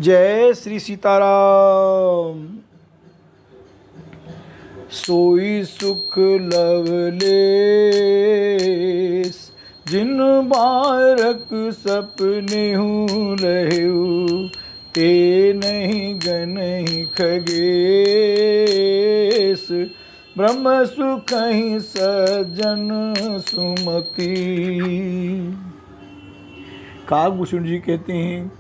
जय श्री सीताराम। सोई सुख लवलेस जिन बारक सपने हूँ रहू ते नहीं गनहि खगेश ब्रह्म सुख ही सज्जन सुमति। काकभूषण जी कहते हैं,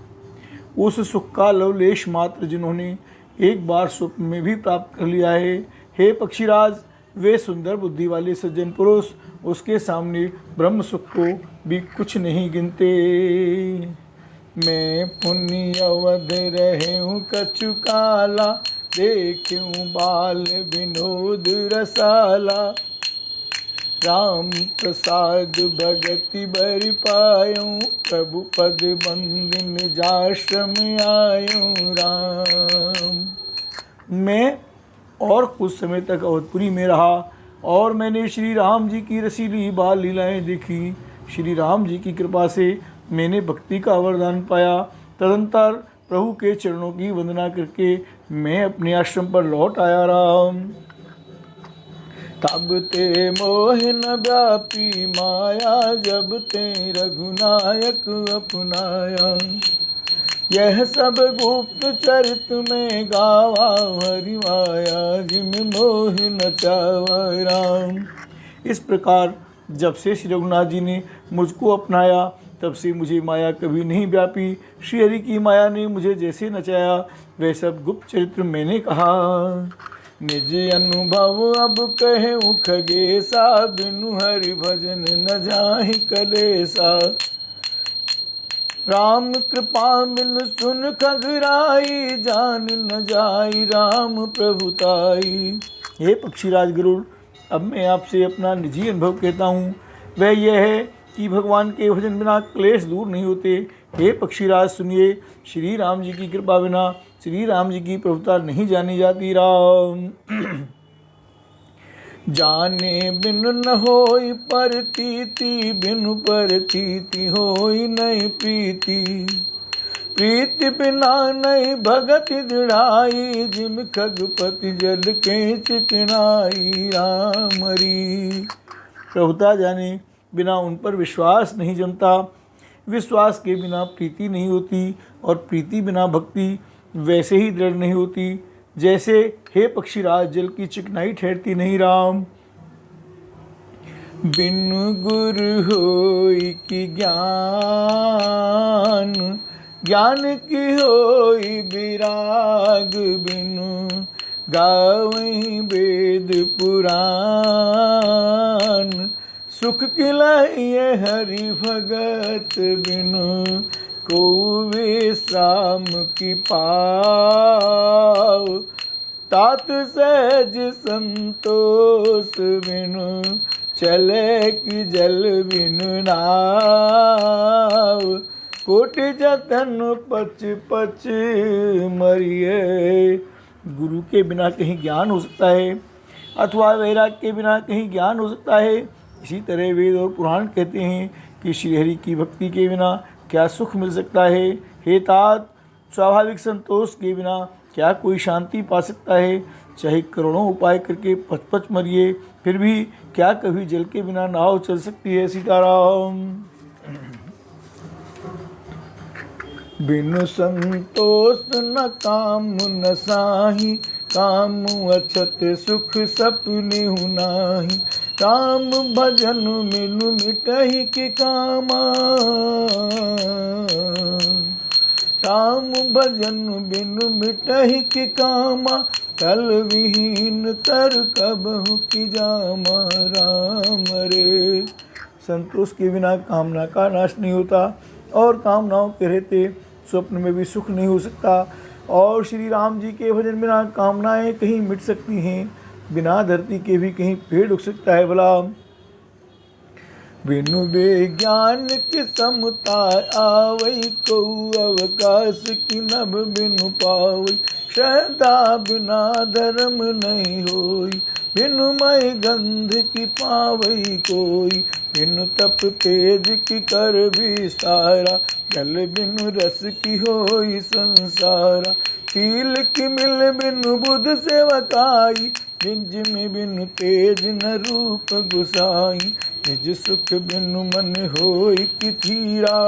उस सुख का लवलेश मात्र जिन्होंने एक बार स्वप्न में भी प्राप्त कर लिया है, हे पक्षीराज, वे सुंदर बुद्धि वाले सज्जन पुरुष उसके सामने ब्रह्म सुख को भी कुछ नहीं गिनते। मैं पुण्य अवध रहूं कछु काला, देखूं बाल विनोद रसाला। राम प्रसाद भगति बर पायूं, प्रभु पद बंदिन जाश्रम आयूं राम। मैं और कुछ समय तक अवधपुरी में रहा और मैंने श्री राम जी की रसीली बाल लीलाएं देखी। श्री राम जी की कृपा से मैंने भक्ति का वरदान पाया। तदंतर प्रभु के चरणों की वंदना करके मैं अपने आश्रम पर लौट आया राम। तब ते मोहन व्यापी माया, जब ते रघुनायक अपनाया। यह सब गुप्त चरित में गावा, हरि माया जिम मोह नचावा राम। इस प्रकार जब से श्री रघुनाथ जी ने मुझको अपनाया, तब से मुझे माया कभी नहीं व्यापी। श्री हरि की माया ने मुझे जैसे नचाया, वह सब गुप्त चरित्र मैंने कहा। निज अनुभव अब कहूँ खगेसा, बिनु हरि भजन न जाहि कलेसा। राम कृपा बिन सुन खगराई, जान न जाई राम प्रभुताई। हे पक्षीराज गरुड़, अब मैं आपसे अपना निजी अनुभव कहता हूँ। वह यह है कि भगवान के भजन बिना क्लेश दूर नहीं होते। हे पक्षीराज सुनिए, श्री राम जी की कृपा बिना श्री राम जी की प्रभुता नहीं जानी जाती राम। जाने बिनु न होई परतीति, बिनु परतीति होई नहीं प्रीति। प्रीति बिना नहीं भगति दृढ़ाई, जिम खगपति जल के चिकनाई राम हरि। प्रभुता जाने बिना उन पर विश्वास नहीं जमता, विश्वास के बिना प्रीति नहीं होती और प्रीति बिना भक्ति वैसे ही दृढ़ नहीं होती जैसे हे पक्षीराज जल की चिकनाई ठहरती नहीं राम। बिन गुरु होई की ज्ञान, ज्ञान की होई विराग। बिनु गावहीं वेद पुराण, सुख खिलाइए हरि भगत। बिनु को विश्राम की पाव, तात सहज संतोष। बिनु चले कि जल बिनु नाव, कोटि जतन पच पच मरिए। गुरु के बिना कहीं ज्ञान हो सकता है अथवा वैराग के बिना कहीं ज्ञान हो सकता है। इसी तरह वेद और पुराण कहते हैं कि श्रीहरि की भक्ति के बिना क्या सुख मिल सकता है। हे तात, स्वाभाविक संतोष के बिना क्या कोई शांति पा सकता है। चाहे करोड़ों उपाय करके पच पच मरिए, फिर भी क्या कभी जल के बिना नाव चल सकती है। सीताराम। बिनु संतोष न काम न साही, काम अछत सुख सपने नाही। राम भजन मिनु मिटहि के कामा, राम भजन बिनु मिटहि के कामा। कल विहीन तर कबहु की जामा राम रे। संतोष के बिना कामना का नाश नहीं होता और कामनाओं के रहते स्वप्न में भी सुख नहीं हो सकता। और श्री राम जी के भजन बिना कामनाएं कहीं मिट सकती हैं, बिना धरती के भी कहीं पेड़ उग सकता है भला। बिनु विज्ञान की समता आवई, को अवकाश की नभ बिनु पावई। श्रद्धा बिना धर्म नहीं होई, बिनु मय गंध की पावई कोई। बिनु तप तेज की कर विस्तारा, जल बिनु रस की होई संसारा। कील की मिल बिनु बुध सेवकाई, निज में बिनु तेज न रूप गुसाई। निज सुख बिनु मन होई कि थीरा,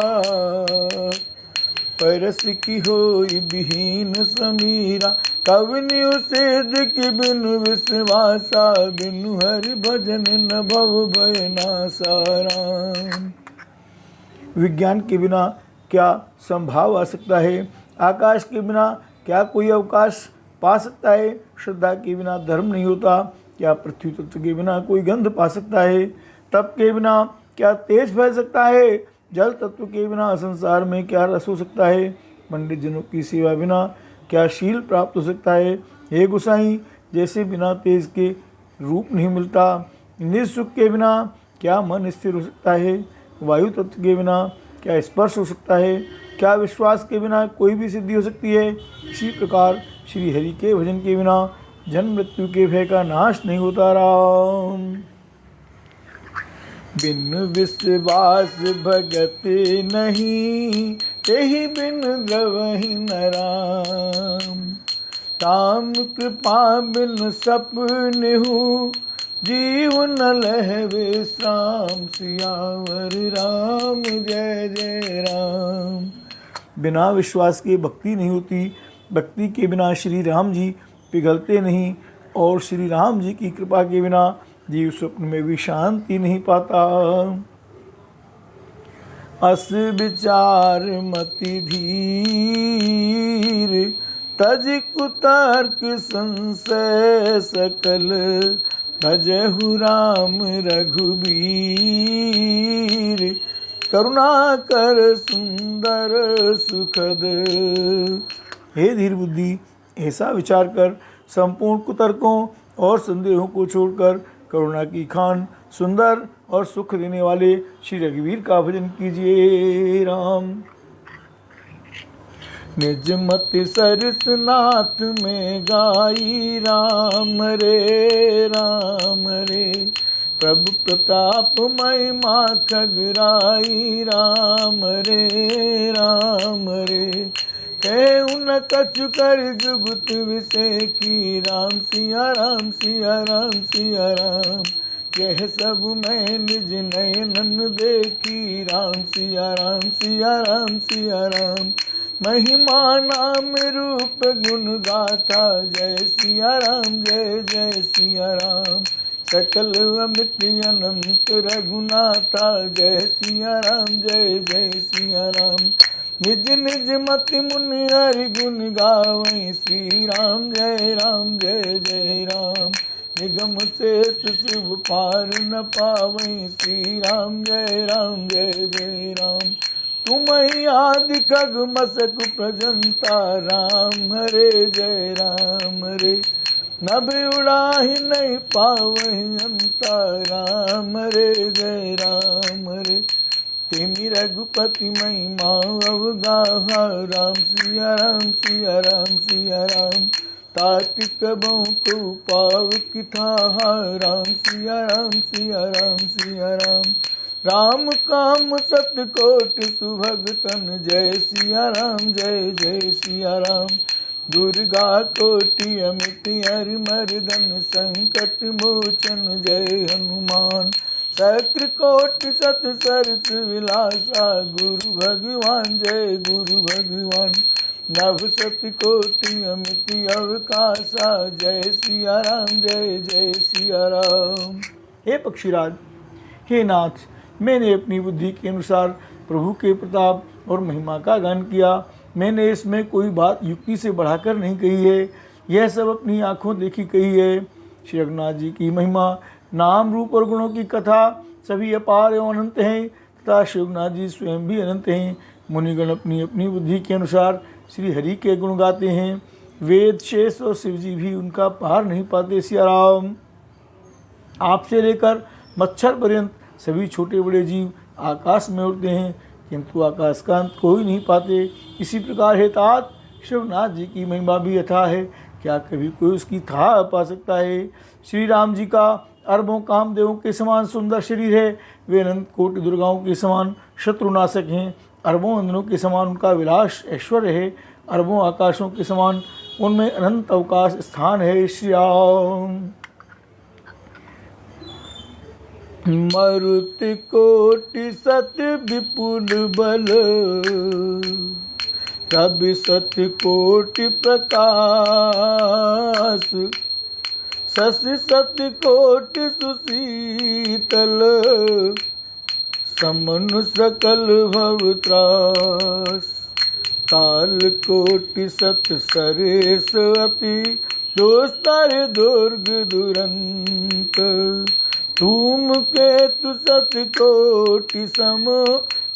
परस की होई विहीन समीरा। कवनियो सेध की बिनु विश्वासा, बिनु हरि भजन न भव भय नासा। राम। विज्ञान के बिना क्या संभाव आ सकता है? आकाश के बिना क्या कोई अवकाश पा सकता है? श्रद्धा के बिना धर्म नहीं होता। क्या पृथ्वी तत्व के बिना कोई गंध पा सकता है? तप के बिना क्या तेज फैल सकता है? जल तत्व के बिना संसार में क्या रस हो सकता है? पंडित जनों की सेवा बिना क्या शील प्राप्त हो सकता है? हे गोसाई, जैसे बिना तेज के रूप नहीं मिलता, निज सुख के बिना क्या मन स्थिर हो सकता है? वायु तत्व के बिना क्या स्पर्श हो सकता है? क्या विश्वास के बिना कोई भी सिद्धि हो सकती है? इसी प्रकार श्री हरि के भजन के बिना जन्म मृत्यु के भय का नाश नहीं होता। राम। बिन विश्वास भगत नहीं, तेहि बिन द्रवहि न राम। राम कृपा बिन सपने हूँ, जीव न लह विश्राम। सियावर राम जय जय राम। बिना विश्वास के भक्ति नहीं होती। भक्ति के बिना श्री राम जी पिघलते नहीं, और श्री राम जी की कृपा के बिना जीव स्वप्न में भी शांति नहीं पाता। अस विचार मति धीर, तज कुतर्क संशय सकल। भजहु राम रघुबीर, करुणा कर सुंदर सुखद। हे धीर बुद्धि, ऐसा विचार कर संपूर्ण कुतर्कों और संदेहों को छोड़कर करुणा की खान सुंदर और सुख देने वाले श्री रघुवीर का भजन कीजिए। राम। निज मति सरस नाथ में गाई, राम रे राम रे। प्रभु प्रताप महिमा खगराई, राम रे राम रे। कहु न कछु कर जुगुत विषय की, राम सिया राम सिया राम सिया राम। यह सब मैं निज नयनन देखी, राम सिया राम सिया राम सिया राम। महिमा नाम रूप गुण गाथा, जय सिया राम जय जय सिया राम। सकल अमित अनंत रघुनाथा, जय सिया राम जय जय सिया राम। निज निज मति मुनि हरि गुण गावै, श्री राम जय जय राम। निगम शेष शिव पार न पावै, श्री राम जय जय राम। तुम ही आदि खग मसक प्रजंता, राम हरे जय राम हरे। नभ उड़ाहि नहीं पावहि अंता, राम हरे जय राम हरे। तेमि रघुपति महिमा अवगाहा, राम सिया राम सिया राम सिया राम। ताति कबहु को पाव किथाहा, राम सिया राम सिया राम सिया राम। राम काम सतकोट सुभगतन, जय सिया राम जय जय सिया राम। दुर्गा कोटि अमित हरि मर्दन, संकट मोचन जय हनुमान। सक्र कोटि सत सरस विलासा, गुरु भगवान जय गुरु भगवान। नभ सत कोटि अमित अवकाशा, जय सिया राम जय जय सिया राम। हे पक्षीराज, हे नाथ, मैंने अपनी बुद्धि के अनुसार प्रभु के प्रताप और महिमा का गान किया। मैंने इसमें कोई बात युक्ति से बढ़ाकर नहीं कही है, यह सब अपनी आँखों देखी कही है। श्री रघुनाथ जी की महिमा, नाम रूप और गुणों की कथा सभी अपार एवं अनंत हैं, तथा श्री रघुनाथ जी स्वयं भी अनंत हैं। मुनिगण अपनी अपनी बुद्धि के अनुसार श्री हरि के गुण गाते हैं। वेद शेष और शिव जी भी उनका पार नहीं पाते। सिया राम। आपसे लेकर मच्छर पर्यंत सभी छोटे बड़े जीव आकाश में उड़ते हैं, किंतु आकाश का अंत कोई नहीं पाते। इसी प्रकार हे तात, श्री रघुनाथ जी की महिमा भी अथाह है, क्या कभी कोई उसकी था पा सकता है। श्री राम जी का अरबों कामदेवों के समान सुंदर शरीर है। वे अनंत कोटि दुर्गाओं के समान शत्रुनाशक हैं। अरबों अंधनों के समान उनका विलास ऐश्वर्य है। अरबों आकाशों के समान उनमें अनंत अवकाश स्थान है। श्री राम। मरुति कोटि सत्य विपुल बल, तब सत्य कोटि प्रकाश, शशि सत्य कोटि सुशीतल, समनु सकल भव त्रास। काल कोटि सत सरेस अति, दोस्तर दुर्ग दुरंत। धूम केतु सत कोटि सम,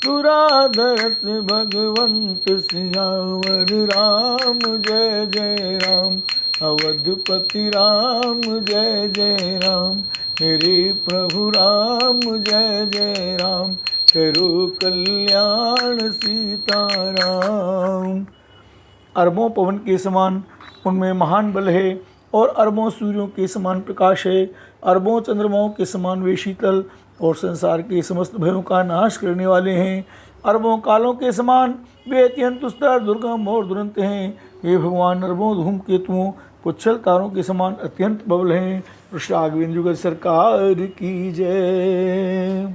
दुराधर्ष भगवंत। सियावर राम जय जय राम, अवधपति राम जय जय राम। मेरे प्रभु राम जय जय राम, करो कल्याण सीताराम। अरबों पवन के समान उनमें महान बल है, और अरबों सूर्यों के समान प्रकाश है। अरबों चंद्रमाओं के समान वे शीतल और संसार के समस्त भयों का नाश करने वाले हैं। अरबों कालों के समान वे अत्यंत दुस्तर, दुर्गम और दुरंत हैं। वे भगवान अरबों धूमकेतुओं, पुच्छल तारों के समान अत्यंत प्रबल हैं। राघवेंद्र सरकार की जय।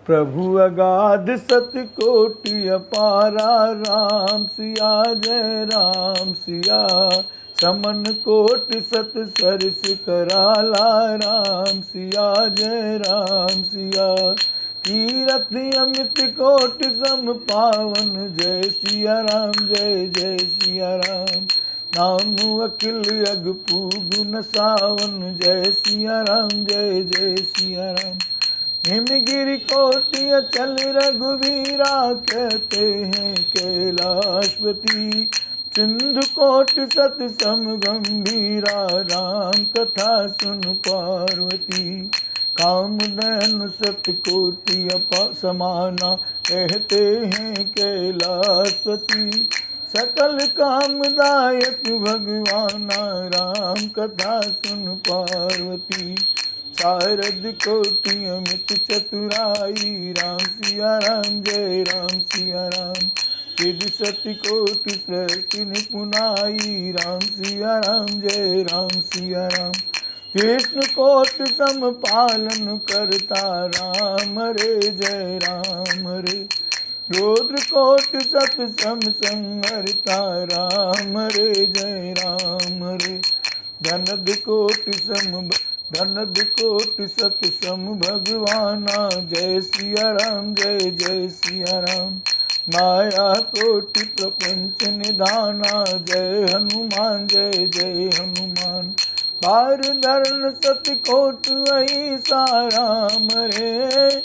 प्रभु अगाध सतकोटि अपारा, राम सिया जय राम सिया। समन कोटि सत सरस कराला, राम सिया जय राम सिया। तीरथ अमित कोटि सम पावन, जय सिया राम जय जय सिया राम। नाम अखिल अग पूगुन सावन, जय सिया राम जय जय सिया राम। हिमगिरि कोटि अचल रघुवीरा, कहते हैं कैलाशपति। सिंधु कोटि सत सम गंभीरा, राम कथा सुन पार्वती। कामधेनु सत कोटि समाना, कहते हैं कैलाशपति। सकल कामदायक भगवाना, राम कथा सुन पार्वती। शारद कोटि अमित चतुराई, राम सिया राम जय राम सिया राम। विधि सति कोटि सृष्टि निपुनाई, राम सिया राम जय राम सिया राम। विष्णु कोटि सम पालन करता, राम रे जय राम रे। रुद्र कोटि सत सम संहरता, राम रे जय राम रे। धनद कोटि सत सम भगवाना, जय सिया राम जय जय सिया राम। माया कोटि प्रपंच निधाना, जय हनुमान जय जय हनुमान। बार धरण सत कोटि ऐसा, राम रे।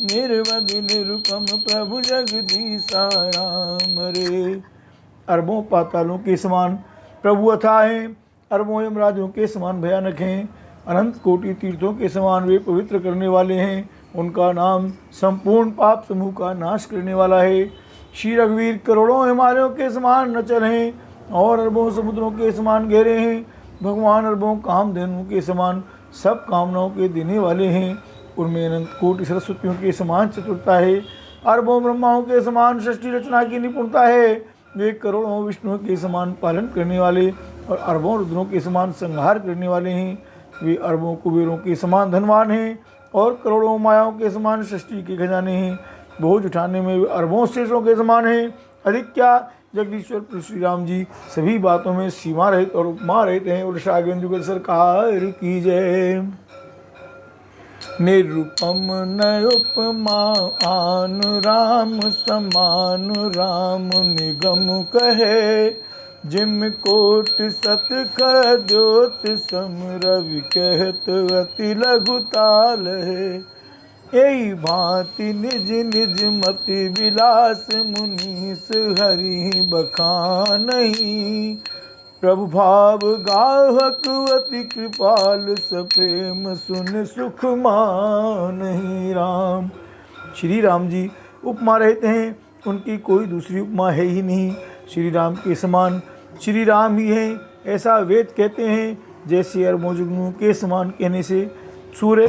निर्वध निरुपम प्रभु जगदीसा, राम रे। अरबों पातालों के समान प्रभु अथाह हैं। अरबों यमराजों के समान भयानक हैं। अनंत कोटि तीर्थों के समान वे पवित्र करने वाले हैं। उनका नाम संपूर्ण पाप समूह का नाश करने वाला है। श्री रघुवीर करोड़ों हिमालयों के समान नचल हैं, और अरबों समुद्रों के समान गहरे हैं। भगवान अरबों कामधेनु के समान सब कामनाओं के देने वाले हैं। उनमें अनंत कोटि सरस्वतियों के समान चतुरता है। अरबों ब्रह्माओं के समान सृष्टि रचना की निपुणता है। वे करोड़ों विष्णुओं के समान पालन करने वाले, और अरबों रुद्रों के समान संहार करने वाले हैं। वे अरबों कुबेरों के समान धनवान हैं, और करोड़ों मायाओं के समान सृष्टि के खजाने हैं। बोझ उठाने में वे अरबों शेषों के समान हैं। अधिक क्या, जगदीश्वर श्री राम जी सभी बातों में सीमा रहित और उपमा रहित हैं। और राघवेंद्र सरकार की जय। निरुपम न उपमा आन, राम समान राम निगम कहे। जिम कोटि सत खद्योत सम, रवि कहत अति लघु ताल है। यही भांति निज निज मति विलास, मुनीस हरि बखानहि। प्रभु भाव गाहक अति कृपाल, सप्रेम सुन सुख मानहि। राम श्री राम जी उपमा रहते हैं, उनकी कोई दूसरी उपमा है ही नहीं। श्री राम के समान श्री राम ही हैं, ऐसा वेद कहते हैं। जैसे अरमोजुगनू के समान कहने से सूर्य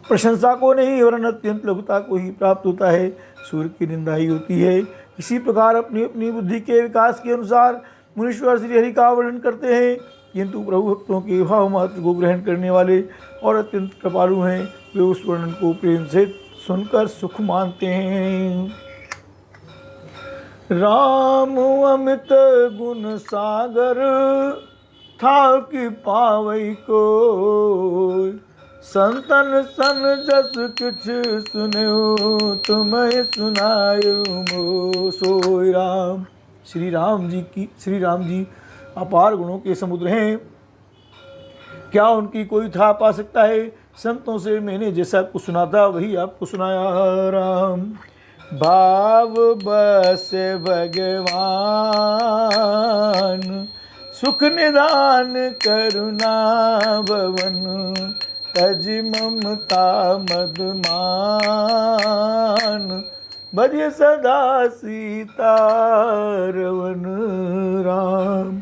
प्रशंसा को नहीं वरन अत्यंत लघुता को ही प्राप्त होता है, सूर्य की निंदा ही होती है। इसी प्रकार अपनी अपनी बुद्धि के विकास के अनुसार मुनीश्वर श्री हरि का वर्णन करते हैं, किंतु प्रभु भक्तों के भाव मात्र को ग्रहण करने वाले और अत्यंत कृपालु हैं, वे उस वर्णन को प्रेम से सुनकर सुख मानते हैं। राम अमित गुण सागर था कि पावई को, संतन सन जस किछ सुनो तुम्हें सुनायो मो सोई राम। श्री राम जी अपार गुणों के समुद्र हैं, क्या उनकी कोई था पा सकता है। संतों से मैंने जैसा कुछ सुना था वही आपको सुनाया। राम भाव बस भगवान, सुख निदान करुणा भवन, तज ममता मदमान, भज सदा सीतारवन। राम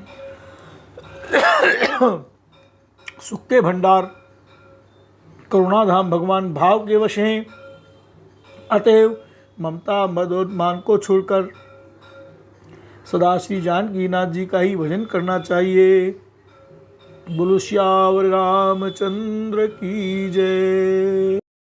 सुख के भंडार करुणाधाम भगवान भाव के वश हैं, अतएव ममता मदोन्मान को छोड़कर सदा श्री जानकी नाथ जी का ही भजन करना चाहिए। बोलो श्यावर रामचंद्र की जय।